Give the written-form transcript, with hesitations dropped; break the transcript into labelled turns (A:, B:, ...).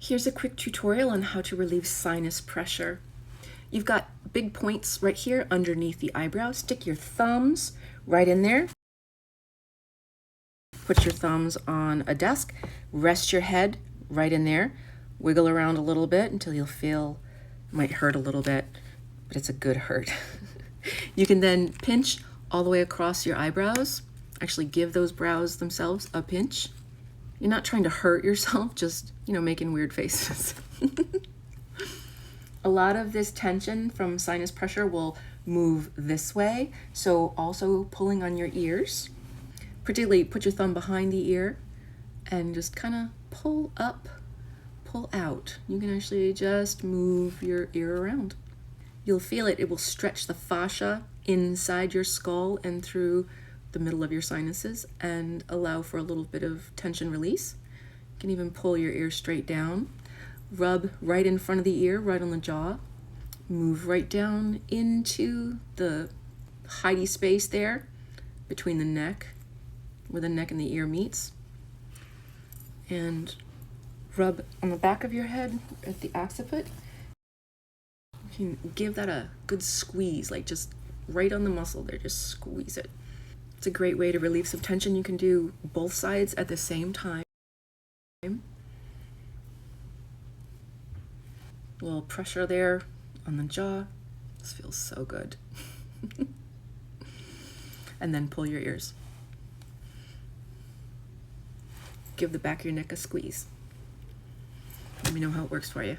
A: Here's a quick tutorial on how to relieve sinus pressure. You've got big points right here underneath the eyebrow. Stick your thumbs right in there. Put your thumbs on a desk. Rest your head right in there. Wiggle around a little bit until you'll feel it might hurt a little bit, but it's a good hurt. You can then pinch all the way across your eyebrows. Actually give those brows themselves a pinch. You're not trying to hurt yourself, just, making weird faces. A lot of this tension from sinus pressure will move this way, so also pulling on your ears. Particularly put your thumb behind the ear and just kind of pull up, pull out. You can actually just move your ear around. You'll feel it will stretch the fascia inside your skull and through the middle of your sinuses and allow for a little bit of tension release. You can even pull your ear straight down. Rub right in front of the ear, right on the jaw. Move right down into the hidey space there between the neck, where the neck and the ear meets. And rub on the back of your head at the occiput. You can give that a good squeeze, like just right on the muscle there, just squeeze it. It's a great way to relieve some tension. You can do both sides at the same time. A little pressure there on the jaw. This feels so good. And then pull your ears. Give the back of your neck a squeeze. Let me know how it works for you.